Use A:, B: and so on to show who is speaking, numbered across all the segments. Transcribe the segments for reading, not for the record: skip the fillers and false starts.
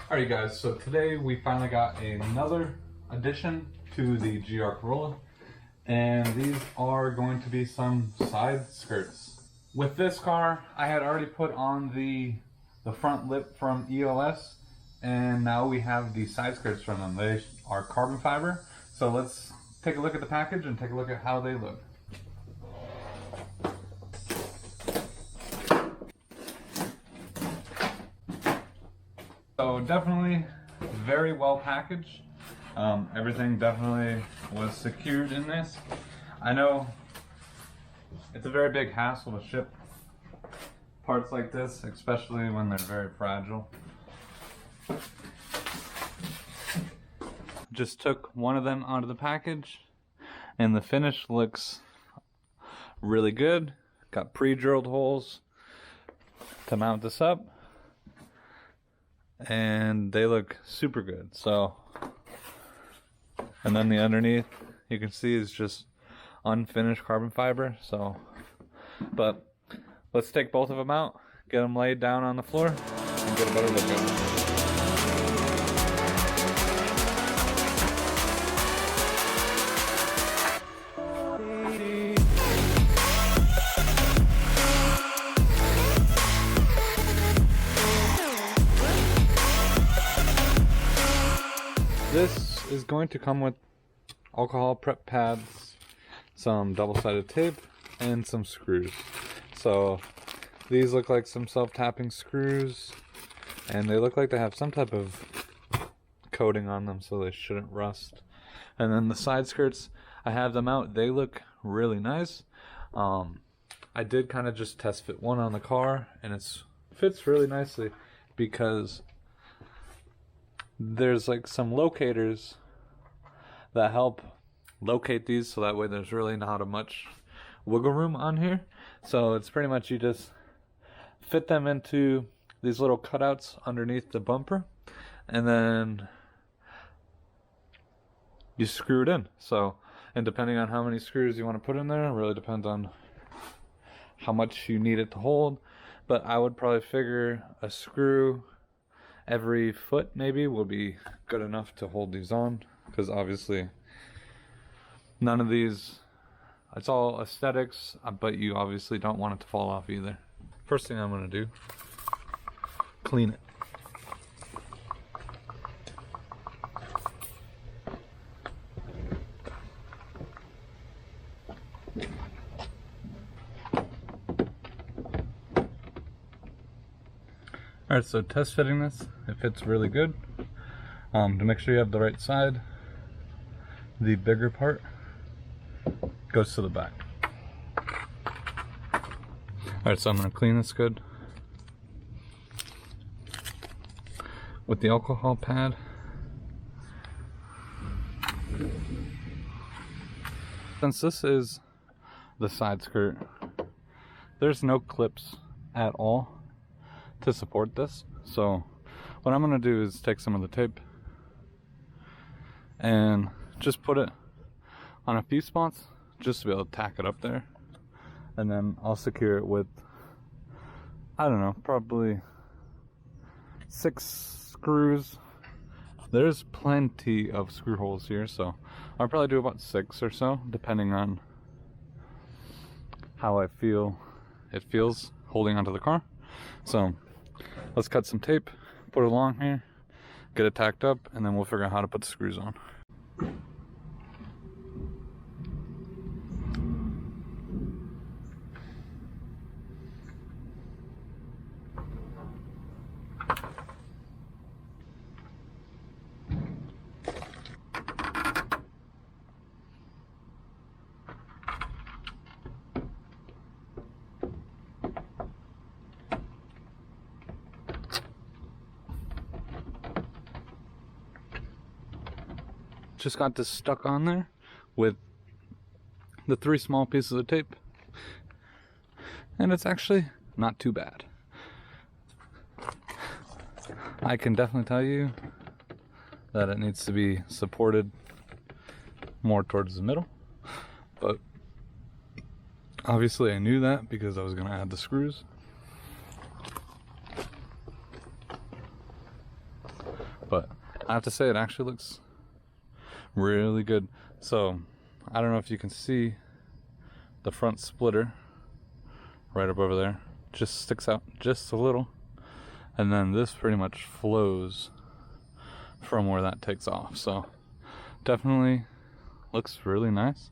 A: Alright guys, so today we finally got another addition to the GR Corolla, and these are going to be some side skirts. With this car, I had already put on the front lip from EOS, and now we have the side skirts from them. They are carbon fiber, so let's take a look at the package and take a look at how they look. So definitely very well packaged. Everything definitely was secured in this. I know it's a very big hassle to ship parts like this, especially when they're very fragile. Just took one of them out of the package and the finish looks really good. Got pre-drilled holes to mount this up, and they look super good. So, and then the underneath you can see is just unfinished carbon fiber. So, but let's take both of them out, get them laid down on the floor, and get a better look at them. This is going to come with alcohol prep pads, some double-sided tape, and some screws. So these look like some self-tapping screws, and they look like they have some type of coating on them, so they shouldn't rust. And then the side skirts, I have them out. They look really nice. I did kind of just test fit one on the car, and it fits really nicely because there's like some locators that help locate these, so that way there's really not much wiggle room on here. So it's pretty much you just fit them into these little cutouts underneath the bumper, and then you screw it in. So, and depending on how many screws you want to put in there, it really depends on how much you need it to hold. But I would probably figure a screw every foot maybe will be good enough to hold these on, because obviously none of these, it's all aesthetics, but you obviously don't want it to fall off either. First thing I'm going to do, clean it. Alright, so test fitting this, it fits really good. To make sure you have the right side, the bigger part goes to the back. Alright, so I'm going to clean this good with the alcohol pad. Since this is the side skirt, there's no clips at all to support this. So what I'm going to do is take some of the tape and just put it on a few spots just to be able to tack it up there, and then I'll secure it with, I don't know, probably 6 screws. There's plenty of screw holes here, so I'll probably do about 6 or so, depending on how I feel it feels holding onto the car. So let's cut some tape, put it along here, get it tacked up, and then we'll figure out how to put the screws on. Just got this stuck on there with the 3 small pieces of tape, and it's actually not too bad. I can definitely tell you that it needs to be supported more towards the middle, but obviously I knew that because I was going to add the screws. but I have to say it actually looks really good. So I don't know if you can see the front splitter right up over there, just sticks out just a little, and then this pretty much flows from where that takes off. So definitely looks really nice.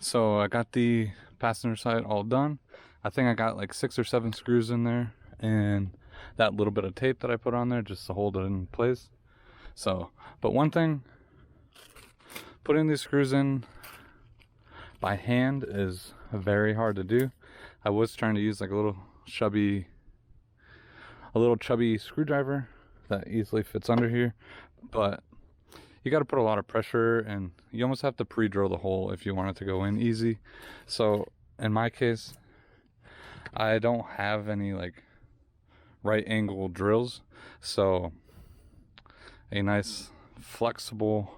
A: So I got the passenger side all done. I think I got like 6 or 7 screws in there, and that little bit of tape that I put on there just to hold it in place. So, but one thing, putting these screws in by hand is very hard to do. I was trying to use like a little chubby screwdriver that easily fits under here, but you got to put a lot of pressure, and you almost have to pre-drill the hole if you want it to go in easy. So in my case, I don't have any like right angle drills, so a nice flexible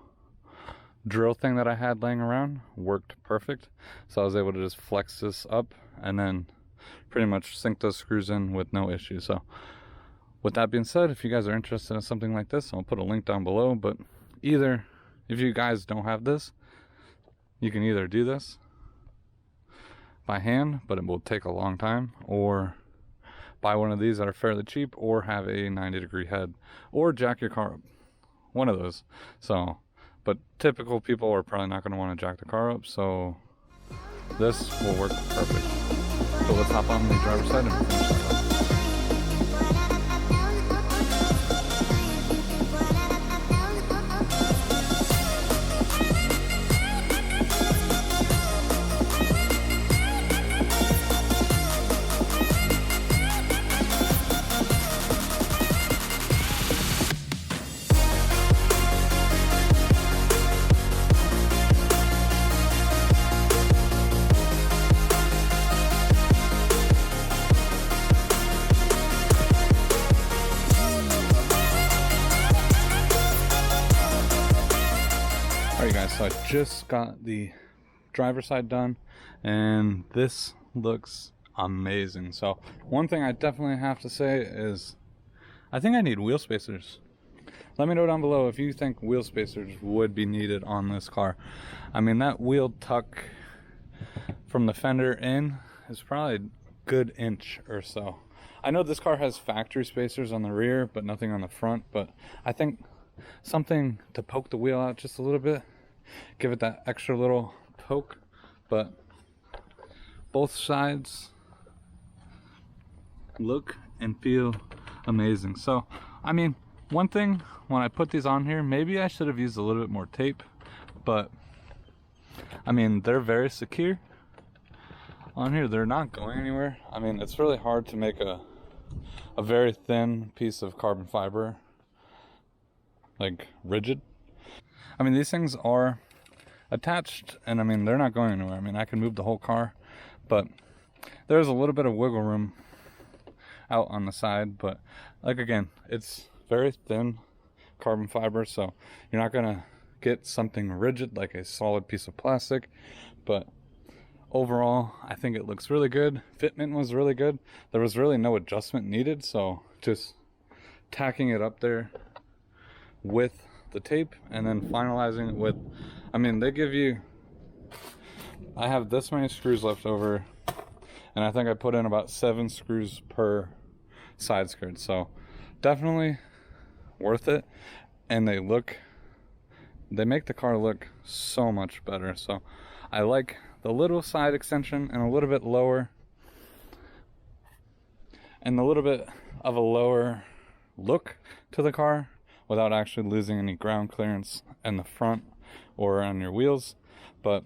A: drill thing that I had laying around worked perfect. So I was able to just flex this up and then pretty much sink those screws in with no issue. So with that being said, if you guys are interested in something like this, I'll put a link down below. But either, if you guys don't have this, you can either do this by hand, but it will take a long time, or buy one of these that are fairly cheap, or have a 90-degree head, or jack your car up. One of those. So, but typical people are probably not going to want to jack the car up, so this will work perfect. So let's hop on the driver's side and finish this up. Alright guys, so I just got the driver's side done, and this looks amazing. So one thing I definitely have to say is I think I need wheel spacers. Let me know down below if you think wheel spacers would be needed on this car. I mean, that wheel tuck from the fender in is probably a good inch or so. I know this car has factory spacers on the rear, but nothing on the front. But I think something to poke the wheel out just a little bit, give it that extra little poke. But both sides look and feel amazing. So I mean, one thing, when I put these on here, maybe I should have used a little bit more tape, but I mean, they're very secure on here. They're not going anywhere. I mean, it's really hard to make a very thin piece of carbon fiber like rigid. I mean, these things are attached, and I mean, they're not going anywhere. I mean, I can move the whole car, but there's a little bit of wiggle room out on the side. But like, again, it's very thin carbon fiber, so you're not gonna get something rigid like a solid piece of plastic. But overall, I think it looks really good. Fitment was really good. There was really no adjustment needed, so just tacking it up there with the tape and then finalizing it with, I mean, they give you, I have this many screws left over, and I think I put in about 7 screws per side skirt, so definitely worth it. And they make the car look so much better. So I like the little side extension and a little bit lower, and a little bit of a lower look to the car without actually losing any ground clearance in the front or on your wheels. But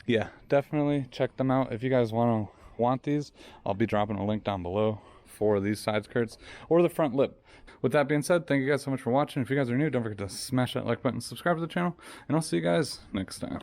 A: yeah, definitely check them out if you guys want these. I'll be dropping a link down below for these side skirts or the front lip. With that being said, thank you guys so much for watching. If you guys are new, don't forget to smash that like button, subscribe to the channel, and I'll see you guys next time.